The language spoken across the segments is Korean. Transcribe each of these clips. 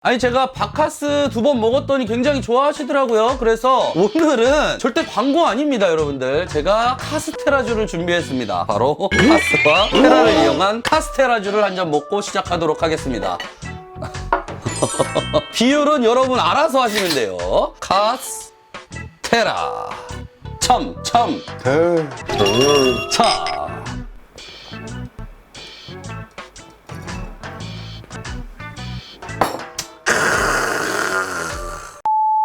아니 제가 바카스 2번 먹었더니 굉장히 좋아하시더라고요. 그래서 오늘은 절대 광고 아닙니다, 여러분들. 제가 카스테라주를 준비했습니다. 바로 카스와 테라를 이용한 카스테라주를 한 잔 먹고 시작하도록 하겠습니다. 비율은 여러분 알아서 하시면 돼요. 카스테라 참 자.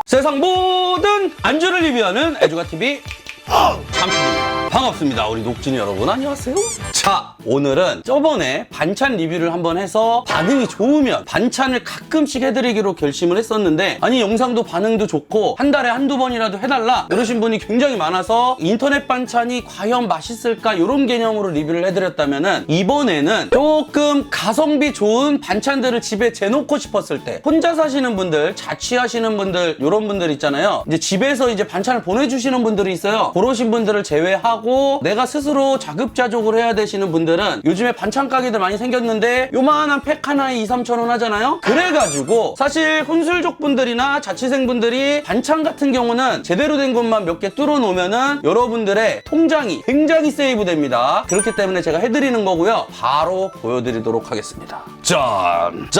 세상 모든 안주를 리뷰하는 애주가TV 장PD입니다. 반갑습니다. 우리 녹진이 여러분 안녕하세요. 자, 오늘은 저번에 반찬 리뷰를 한번 해서 반응이 좋으면 반찬을 가끔씩 해드리기로 결심을 했었는데, 아니 영상도 반응도 좋고 한 달에 한두 번이라도 해달라 이러신 분이 굉장히 많아서 인터넷 반찬이 과연 맛있을까 이런 개념으로 리뷰를 해드렸다면은, 이번에는 조금 가성비 좋은 반찬들을 집에 재놓고 싶었을 때, 혼자 사시는 분들, 자취하시는 분들, 이런 분들 있잖아요. 이제 집에서 이제 반찬을 보내주시는 분들이 있어요. 그러신 분들을 제외하고 내가 스스로 자급자족을 해야 되시는 분들은, 요즘에 반찬 가게들 많이 생겼는데 요만한 팩 하나에 2~3천 원 하잖아요. 그래가지고 사실 혼술족 분들이나 자취생 분들이 반찬 같은 경우는 제대로 된 것만 몇 개 뚫어 놓으면은 여러분들의 통장이 굉장히 세이브 됩니다. 그렇기 때문에 제가 해드리는 거고요. 바로 보여드리도록 하겠습니다. 짠!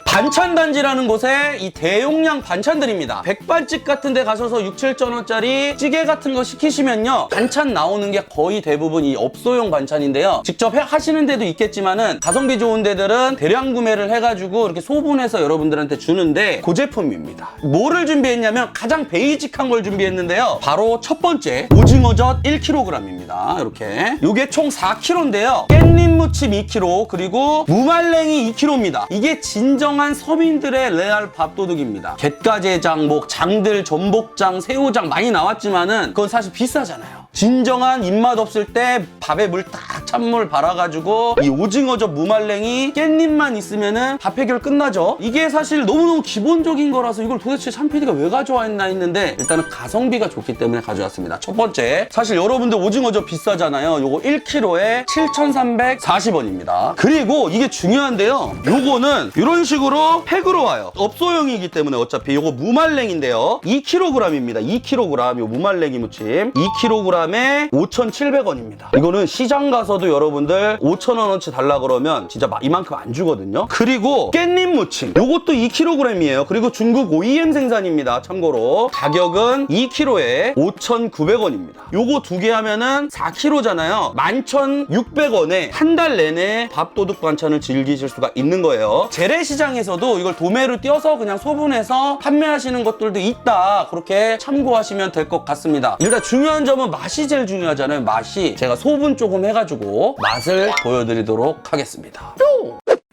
반찬단지라는 곳에 이 대용량 반찬들입니다. 백반집 같은 데 가셔서 6~7천 원짜리 찌개 같은 거 시키시면요, 반찬 나오는 게 거의 대부분 이 업소용 반찬인데요. 직접 하시는 데도 있겠지만은 가성비 좋은 데들은 대량 구매를 해가지고 이렇게 소분해서 여러분들한테 주는데, 그 제품입니다. 뭐를 준비했냐면 가장 베이직한 걸 준비했는데요. 바로 첫 번째, 오징어젓 1kg입니다. 이렇게. 요게 총 4kg인데요. 깻잎 무침 2kg, 그리고 무말랭이 2kg입니다. 이게 진정한 서민들의 레알 밥도둑입니다. 갯가재장, 뭐 장들, 전복장, 새우장 많이 나왔지만은 그건 사실 비싸잖아요. 진정한 입맛 없을 때 밥에 물 딱 찬물 발라가지고 이 오징어젓 무말랭이 깻잎만 있으면은 밥 해결 끝나죠. 이게 사실 너무너무 기본적인 거라서 이걸 도대체 장PD가 왜 가져왔나 했는데, 일단은 가성비가 좋기 때문에 가져왔습니다. 첫 번째, 사실 여러분들 오징어젓 비싸잖아요. 요거 1kg에 7,340원입니다. 그리고 이게 중요한데요, 요거는 이런 식으로 팩으로 와요. 업소용이기 때문에 어차피 요거 무말랭인데요, 2kg입니다. 2kg 요 무말랭이 무침 2kg에 5,700원입니다. 이거는 시장 가서도 여러분들 5,000원어치 달라 그러면 진짜 이만큼 안 주거든요. 그리고 깻잎 무침 요것도 2kg이에요. 그리고 중국 OEM 생산입니다. 참고로 가격은 2kg에 5,900원입니다. 요거 두 개 하면은 4kg잖아요. 11,600원에 한 달 내내 밥도둑 반찬을 즐기실 수가 있는 거예요. 재래시장에서도 이걸 도매로 띄어서 그냥 소분해서 판매하시는 것들도 있다. 그렇게 참고하시면 될 것 같습니다. 일단 중요한 점은 맛이 제일 중요하잖아요. 맛이. 제가 소분 조금 해가지고 맛을 보여드리도록 하겠습니다.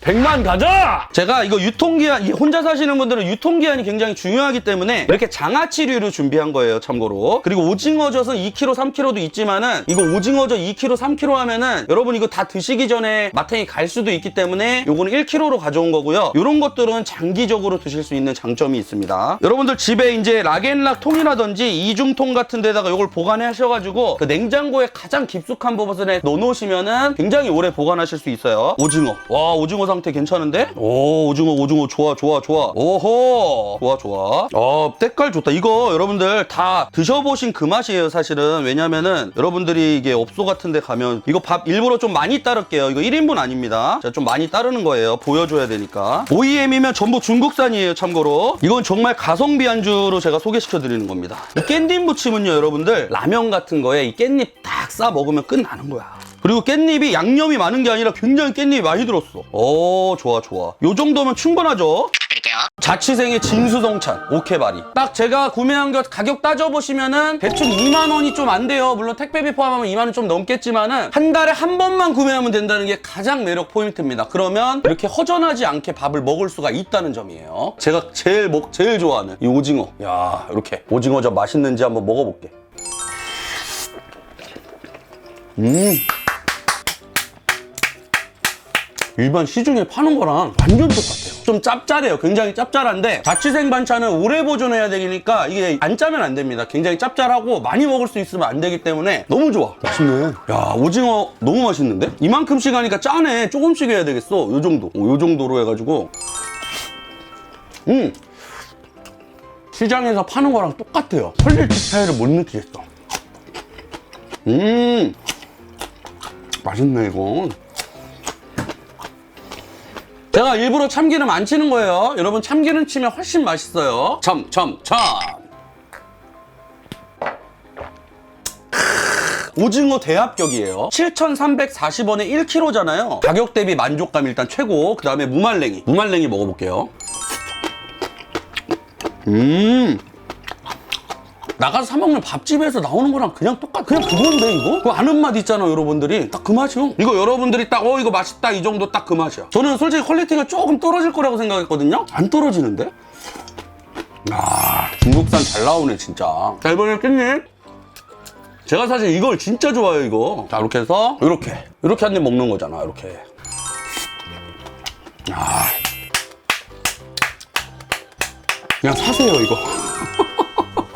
100만 가자! 제가 이거 유통기한, 혼자 사시는 분들은 유통기한이 굉장히 중요하기 때문에 이렇게 장아찌류를 준비한 거예요, 참고로. 그리고 오징어젓은 2kg, 3kg도 있지만은, 이거 오징어젓 2kg, 3kg 하면은 여러분 이거 다 드시기 전에 마탱이 갈 수도 있기 때문에 요거는 1kg로 가져온 거고요. 요런 것들은 장기적으로 드실 수 있는 장점이 있습니다. 여러분들 집에 이제 락앤락 통이라든지 이중통 같은 데다가 요걸 보관하셔가지고 그 냉장고에 가장 깊숙한 부분에 넣어놓으시면은 굉장히 오래 보관하실 수 있어요. 오징어. 와, 오징어 상태 괜찮은데? 오, 오징어 좋아. 오호, 좋아. 때깔 좋다. 이거 여러분들 다 드셔보신 그 맛이에요, 사실은. 왜냐면은 여러분들이 이게 업소 같은 데 가면 이거 밥 일부러 좀 많이 따를게요. 이거 1인분 아닙니다. 제가 좀 많이 따르는 거예요. 보여줘야 되니까. OEM이면 전부 중국산이에요, 참고로. 이건 정말 가성비 안주로 제가 소개시켜 드리는 겁니다. 이 깻잎 무침은요, 여러분들 라면 같은 거에 이 깻잎 딱 싸 먹으면 끝나는 거야. 그리고 깻잎이 양념이 많은 게 아니라 굉장히 깻잎이 많이 들었어. 오, 좋아. 요 정도면 충분하죠? 자취생의 진수성찬 오케바리. 딱 제가 구매한 것 가격 따져보시면은 대충 2만 원이 좀 안 돼요. 물론 택배비 포함하면 2만 원 좀 넘겠지만은 한 달에 한 번만 구매하면 된다는 게 가장 매력 포인트입니다. 그러면 이렇게 허전하지 않게 밥을 먹을 수가 있다는 점이에요. 제가 제일 좋아하는 이 오징어. 야, 이렇게 오징어젓 맛있는지 한번 먹어볼게. 일반 시중에 파는 거랑 완전 똑같아요. 좀 짭짤해요. 굉장히 짭짤한데 자취생 반찬은 오래 보존해야 되니까 이게 안 짜면 안 됩니다. 굉장히 짭짤하고 많이 먹을 수 있으면 안 되기 때문에 너무 좋아. 맛있네. 야, 오징어 너무 맛있는데? 이만큼씩 하니까 짜네. 조금씩 해야 되겠어. 요 정도. 요 정도로 해가지고 시장에서 파는 거랑 똑같아요. 퀄리티 차이를 못 느끼겠어. 맛있네 이거. 제가 일부러 참기름 안 치는 거예요. 여러분 참기름 치면 훨씬 맛있어요. 참. 오징어 대합격이에요. 7,340원에 1kg잖아요. 가격 대비 만족감 일단 최고. 그 다음에 무말랭이 먹어볼게요. 나가서 사 먹는 밥집에서 나오는 거랑 그냥 똑같아. 그냥 그건데 이거? 그 아는 맛 있잖아요 여러분들이. 딱 그 맛이요. 이거 여러분들이 딱 이거 맛있다 이 정도 딱 그 맛이야. 저는 솔직히 퀄리티가 조금 떨어질 거라고 생각했거든요. 안 떨어지는데? 중국산 잘 나오네 진짜. 자 이번에 깻잎. 제가 사실 이걸 진짜 좋아해요 이거. 자 이렇게 해서 이렇게 한 입 먹는 거잖아. 이렇게. 그냥 사세요 이거.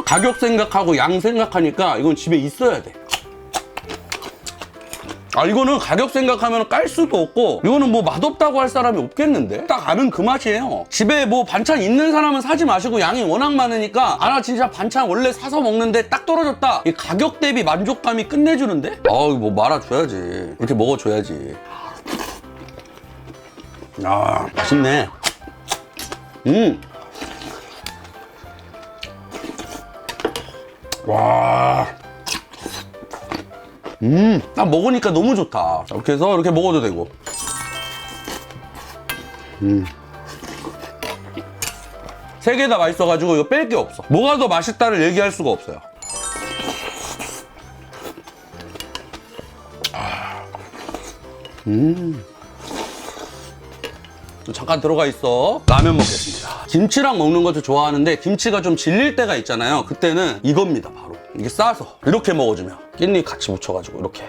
가격 생각하고 양 생각하니까 이건 집에 있어야 돼. 이거는 가격 생각하면 깔 수도 없고, 이거는 뭐 맛없다고 할 사람이 없겠는데? 딱 아는 그 맛이에요. 집에 뭐 반찬 있는 사람은 사지 마시고 양이 워낙 많으니까 나 진짜 반찬 원래 사서 먹는데 딱 떨어졌다. 이 가격 대비 만족감이 끝내주는데? 뭐 말아줘야지. 이렇게 먹어줘야지. 맛있네. 와. 딱 먹으니까 너무 좋다. 이렇게 해서 이렇게 먹어도 되고. 세 개 다 맛있어가지고 이거 뺄 게 없어. 뭐가 더 맛있다를 얘기할 수가 없어요. 잠깐 들어가 있어. 라면 먹겠습니다. 김치랑 먹는 것도 좋아하는데 김치가 좀 질릴 때가 있잖아요. 그때는 이겁니다. 바로 이게 싸서 이렇게 먹어주면 깻잎 같이 묻혀가지고 이렇게.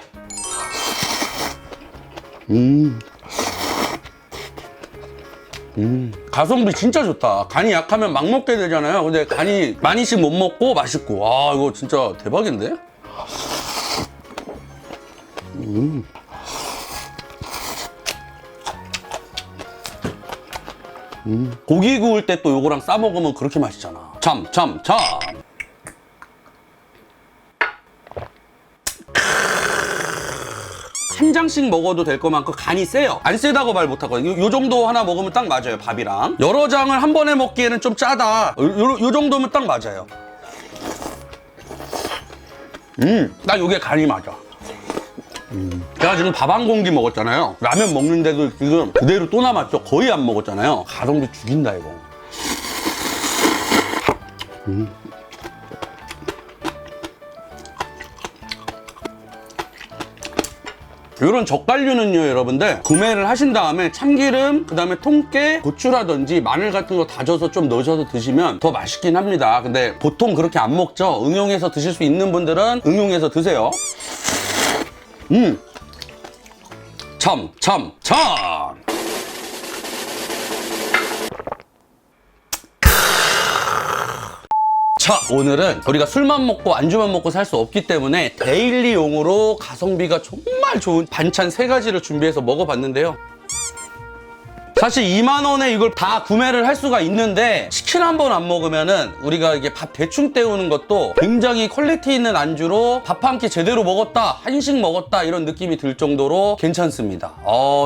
가성비 진짜 좋다. 간이 약하면 막 먹게 되잖아요. 근데 간이 많이씩 못 먹고 맛있고. 이거 진짜 대박인데? 고기 구울 때 또 요거랑 싸 먹으면 그렇게 맛있잖아. 참. 한 장씩 먹어도 될 것만큼 간이 세요. 안 세다고 말 못하거든요. 요 정도 하나 먹으면 딱 맞아요. 밥이랑. 여러 장을 한 번에 먹기에는 좀 짜다. 요 정도면 딱 맞아요. 딱 요게 간이 맞아. 제가 지금 밥 한 공기 먹었잖아요. 라면 먹는데도 지금 그대로 또 남았죠. 거의 안 먹었잖아요. 가성비 죽인다 이거. 이런 젓갈류는요 여러분들 구매를 하신 다음에 참기름, 그 다음에 통깨, 고추라든지 마늘 같은 거 다져서 좀 넣으셔서 드시면 더 맛있긴 합니다. 근데 보통 그렇게 안 먹죠. 응용해서 드실 수 있는 분들은 응용해서 드세요. 참. 자, 오늘은 우리가 술만 먹고 안주만 먹고 살 수 없기 때문에 데일리용으로 가성비가 정말 좋은 반찬 3가지를 준비해서 먹어봤는데요. 사실 2만 원에 이걸 다 구매를 할 수가 있는데 치킨 한 번 안 먹으면은 우리가 이게 밥 대충 때우는 것도 굉장히 퀄리티 있는 안주로 밥 한 끼 제대로 먹었다, 한식 먹었다 이런 느낌이 들 정도로 괜찮습니다.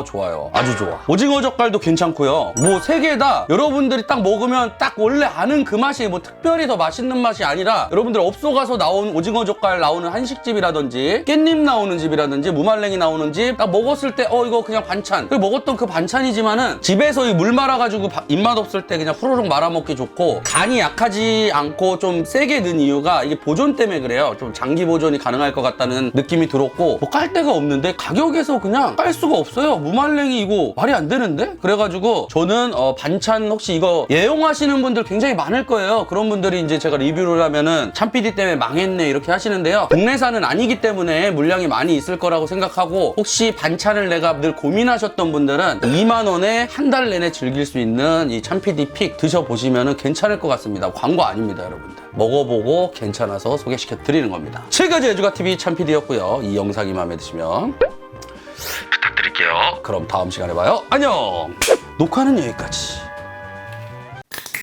좋아요. 아주 좋아. 오징어 젓갈도 괜찮고요. 뭐 3개 다 여러분들이 딱 먹으면 딱 원래 아는 그 맛이 뭐 특별히 더 맛있는 맛이 아니라 여러분들 업소 가서 나온 오징어 젓갈 나오는 한식집이라든지 깻잎 나오는 집이라든지 무말랭이 나오는 집 딱 먹었을 때 이거 그냥 반찬. 먹었던 그 반찬이지만은 집에서 이 물 말아가지고 입맛 없을 때 그냥 후루룩 말아먹기 좋고 간이 약하지 않고 좀 세게 넣은 이유가 이게 보존 때문에 그래요. 좀 장기 보존이 가능할 것 같다는 느낌이 들었고 뭐 깔 데가 없는데 가격에서 그냥 깔 수가 없어요. 무말랭이 이거 말이 안 되는데? 그래가지고 저는 반찬 혹시 이거 예용하시는 분들 굉장히 많을 거예요. 그런 분들이 이제 제가 리뷰를 하면은 참PD 때문에 망했네 이렇게 하시는데요. 국내산은 아니기 때문에 물량이 많이 있을 거라고 생각하고 혹시 반찬을 내가 늘 고민하셨던 분들은 2만 원에 한 달 내내 즐길 수 있는 이 참PD 픽 드셔보시면 괜찮을 것 같습니다. 광고 아닙니다, 여러분들. 먹어보고 괜찮아서 소개시켜 드리는 겁니다. 지금까지 애주가TV 참PD였고요. 이 영상이 마음에 드시면 부탁드릴게요. 그럼 다음 시간에 봐요. 안녕! 녹화는 여기까지.